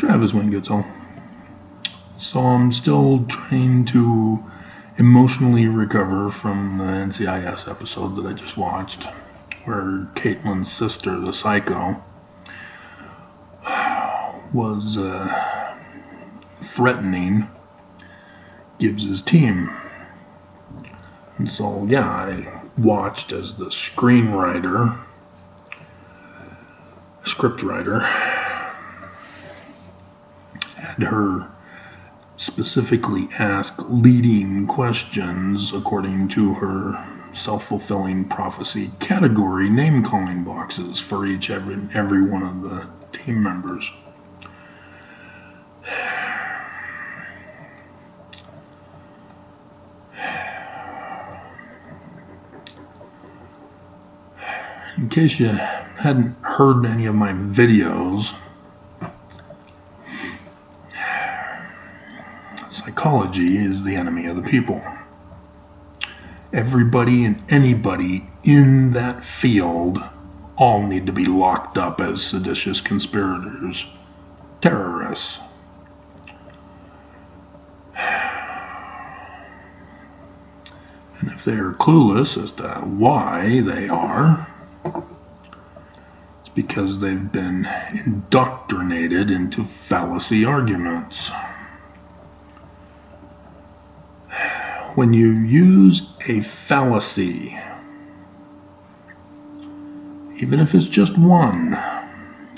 Travis Wingetzel. So I'm still trying to emotionally recover from the NCIS episode that I just watched, where Caitlin's sister, the psycho, was threatening Gibbs's team. And so, yeah, I watched as the scriptwriter, had her specifically ask leading questions according to her self-fulfilling prophecy category name-calling boxes for every one of the team members. In case you hadn't heard any of my videos, psychology is the enemy of the people. Everybody and anybody in that field all need to be locked up as seditious conspirators, terrorists. And if they are clueless as to why they are, it's because they've been indoctrinated into fallacy arguments. When you use a fallacy, even if it's just one,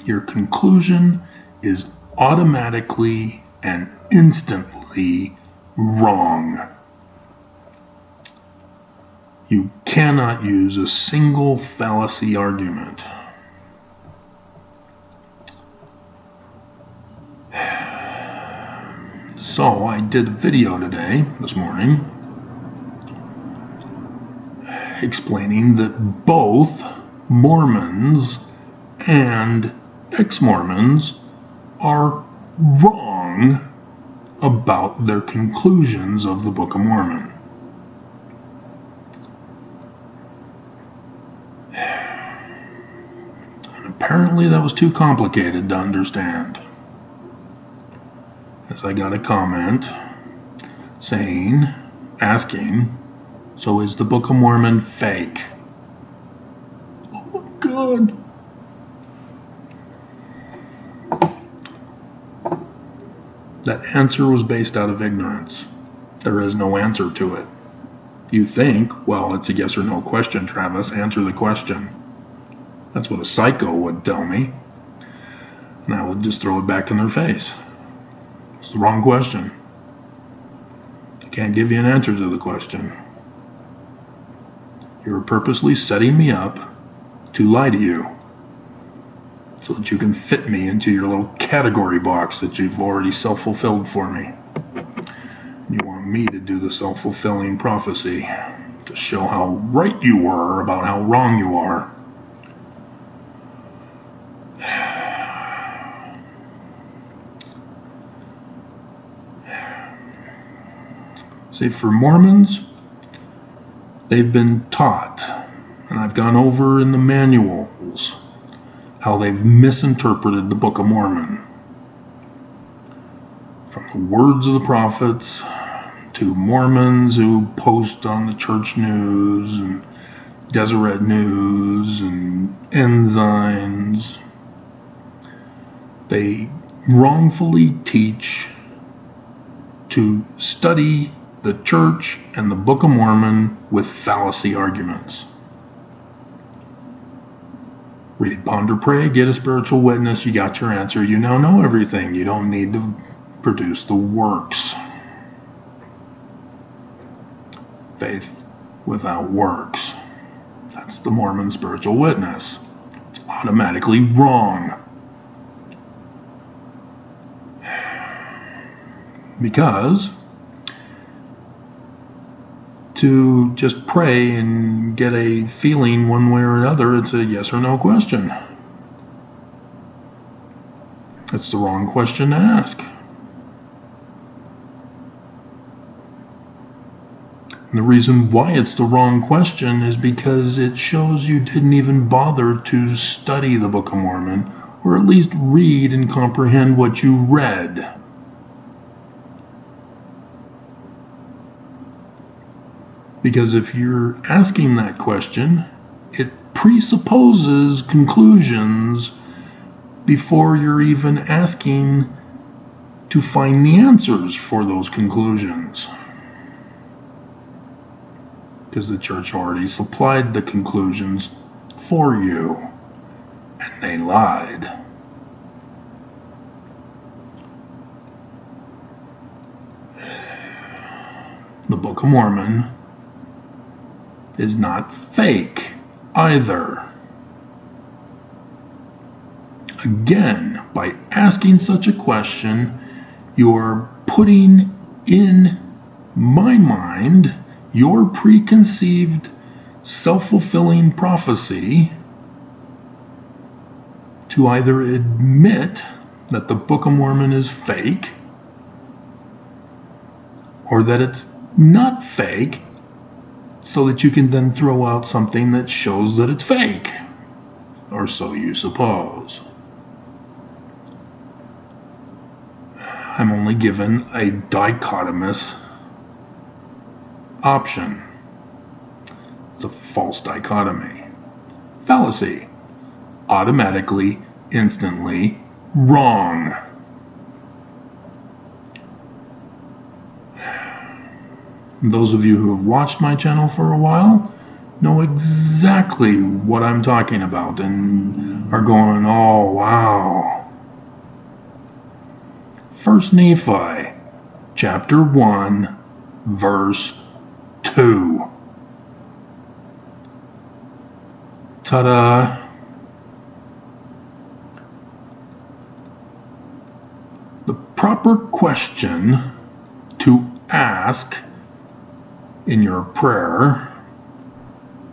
your conclusion is automatically and instantly wrong. You cannot use a single fallacy argument. So I did a video this morning, explaining that both Mormons and ex-Mormons are wrong about their conclusions of the Book of Mormon. And apparently that was too complicated to understand, as I got a comment asking, so is the Book of Mormon fake? Oh my God. That answer was based out of ignorance. There is no answer to it. You think, well, it's a yes or no question, Travis. Answer the question. That's what a psycho would tell me. And I would just throw it back in their face. It's the wrong question. I can't give you an answer to the question. You're purposely setting me up to lie to you so that you can fit me into your little category box that you've already self-fulfilled for me. You want me to do the self-fulfilling prophecy to show how right you were about how wrong you are. See, for Mormons, they've been taught, and I've gone over in the manuals, how they've misinterpreted the Book of Mormon. From the words of the prophets to Mormons who post on the church news and Deseret News and Ensigns, they wrongfully teach to study the church and the Book of Mormon with fallacy arguments. Read, ponder, pray, get a spiritual witness. You got your answer. You now know everything. You don't need to produce the works. Faith without works. That's the Mormon spiritual witness. It's automatically wrong. Because to just pray and get a feeling one way or another, it's a yes or no question. It's the wrong question to ask. And the reason why it's the wrong question is because it shows you didn't even bother to study the Book of Mormon or at least read and comprehend what you read. Because if you're asking that question, it presupposes conclusions before you're even asking to find the answers for those conclusions. Because the church already supplied the conclusions for you, and they lied. The Book of Mormon is not fake either. Again, by asking such a question, you're putting in my mind your preconceived self-fulfilling prophecy to either admit that the Book of Mormon is fake or that it's not fake, so that you can then throw out something that shows that it's fake, or so you suppose. I'm only given a dichotomous option. It's a false dichotomy. Fallacy. Automatically, instantly wrong. Those of you who have watched my channel for a while know exactly what I'm talking about and are going, oh wow. 1 Nephi, chapter 1, verse 2. Ta-da! The proper question to ask in your prayer,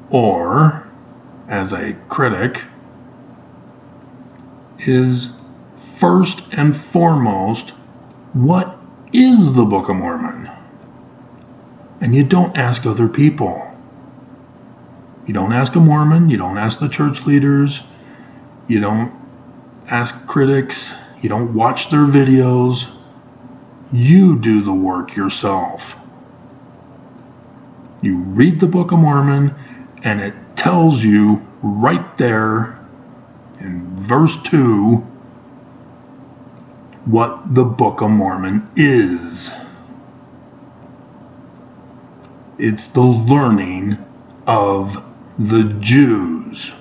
or as a critic, is first and foremost, what is the Book of Mormon? And you don't ask other people. You don't ask a Mormon, you don't ask the church leaders, you don't ask critics, you don't watch their videos. You do the work yourself. You read the Book of Mormon, and it tells you right there in verse 2 what the Book of Mormon is. It's the learning of the Jews.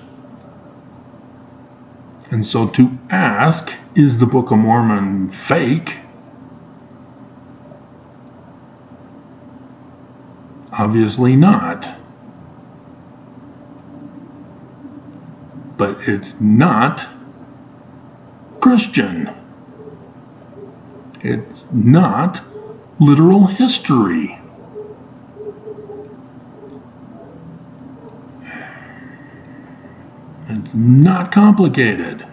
And so to ask, is the Book of Mormon fake? Obviously not. But it's not Christian. It's not literal history. It's not complicated.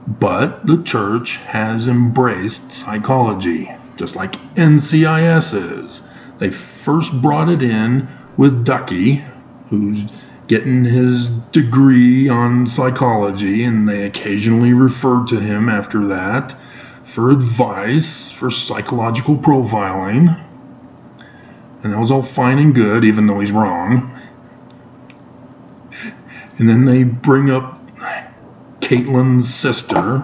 But the church has embraced psychology, just like NCIS is. They first brought it in with Ducky, who's getting his degree on psychology, and they occasionally referred to him after that for advice, for psychological profiling. And that was all fine and good, even though he's wrong. And then they bring up Caitlin's sister,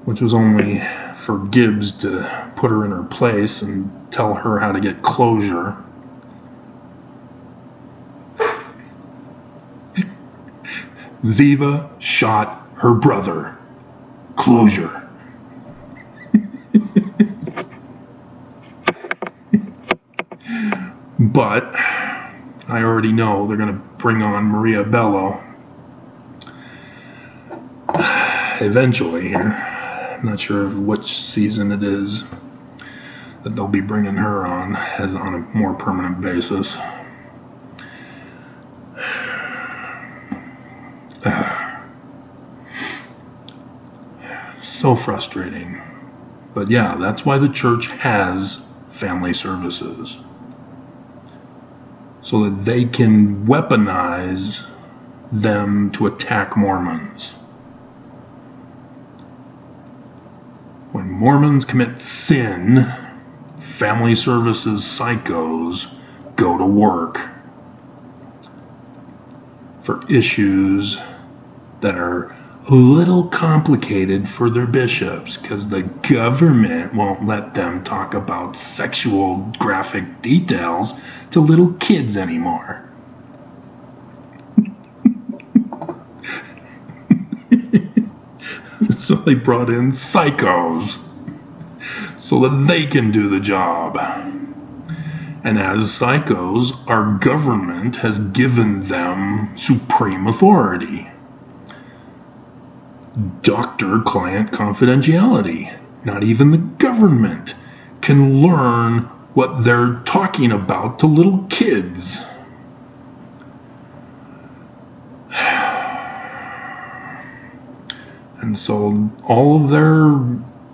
which was only for Gibbs to put her in her place and tell her how to get closure. Ziva shot her brother. Closure. But I already know they're going to bring on Maria Bello eventually here. I'm not sure which season it is that they'll be bringing her on as on a more permanent basis. So frustrating. But yeah, that's why the church has family services. So that they can weaponize them to attack Mormons. When Mormons commit sin, family services psychos go to work for issues that are a little complicated for their bishops because the government won't let them talk about sexual graphic details to little kids anymore. So they brought in psychos so that they can do the job. And as psychos, our government has given them supreme authority. Doctor-client confidentiality. Not even the government can learn what they're talking about to little kids. And so all of their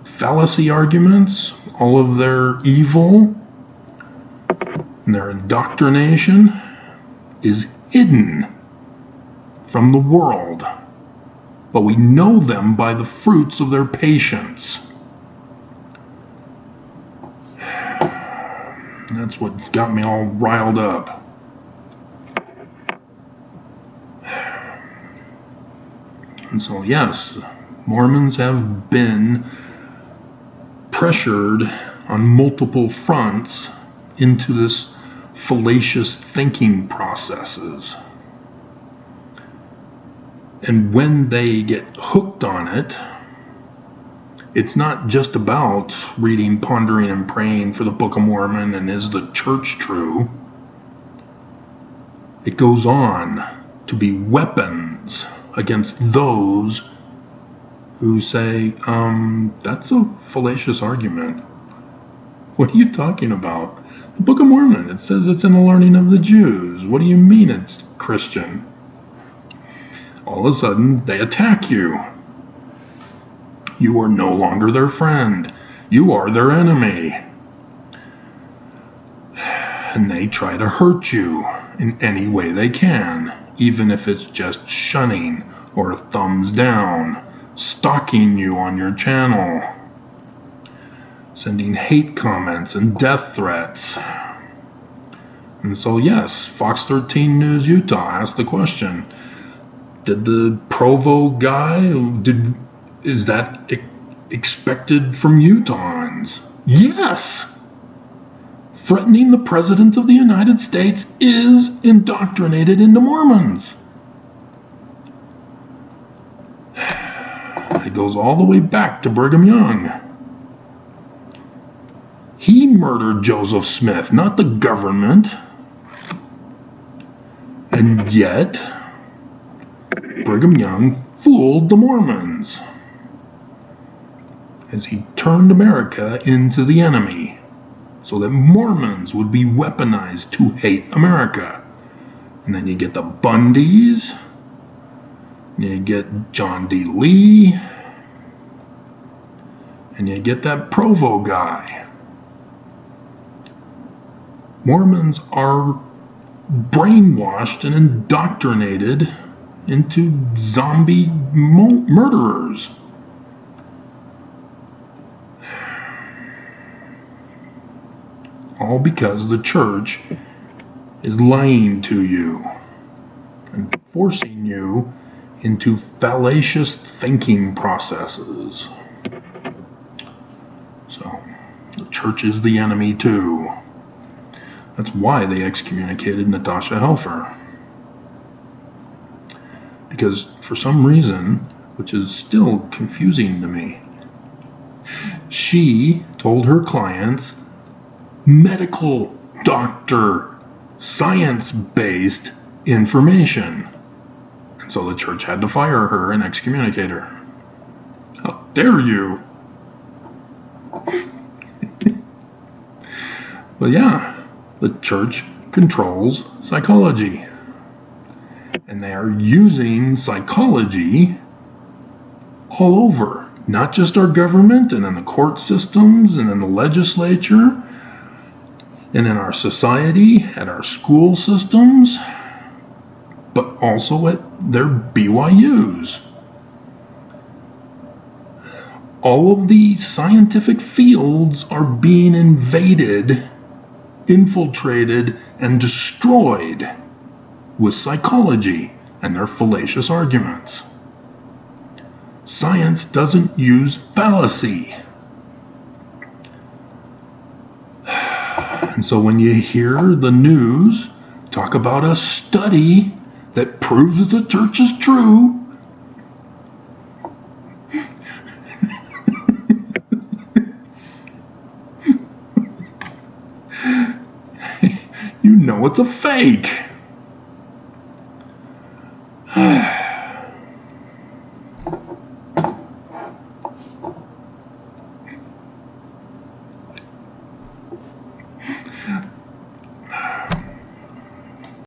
fallacy arguments, all of their evil, and their indoctrination is hidden from the world. But we know them by the fruits of their patience. And that's what's got me all riled up. And so, yes, Mormons have been pressured on multiple fronts into this fallacious thinking processes. And when they get hooked on it, it's not just about reading, pondering, and praying for the Book of Mormon and is the church true. It goes on to be weapons against those who say, that's a fallacious argument. What are you talking about? The Book of Mormon, it says it's in the learning of the Jews. What do you mean it's Christian? All of a sudden, they attack you. You are no longer their friend. You are their enemy. And they try to hurt you in any way they can, even if it's just shunning or a thumbs down, stalking you on your channel, sending hate comments and death threats. And so, yes, Fox 13 News Utah asked the question, did the Provo guy, is that expected from Utahns? Yes! Threatening the President of the United States is indoctrinated into Mormons. It goes all the way back to Brigham Young. He murdered Joseph Smith, not the government. And yet, Brigham Young fooled the Mormons as he turned America into the enemy so that Mormons would be weaponized to hate America. And then you get the Bundys, you get John D. Lee, and you get that Provo guy. Mormons are brainwashed and indoctrinated into zombie murderers. All because the church is lying to you and forcing you into fallacious thinking processes. So, the church is the enemy too. That's why they excommunicated Natasha Helfer. Because for some reason, which is still confusing to me, she told her clients medical doctor, science-based information. And so the church had to fire her and excommunicate her. How dare you? But yeah, the church controls psychology. And they are using psychology all over. Not just our government and in the court systems and in the legislature and in our society, at our school systems. but also at their BYUs. All of the scientific fields are being invaded, infiltrated, and destroyed with psychology and their fallacious arguments. Science doesn't use fallacy. And so when you hear the news talk about a study that proves the church is true, you know it's a fake.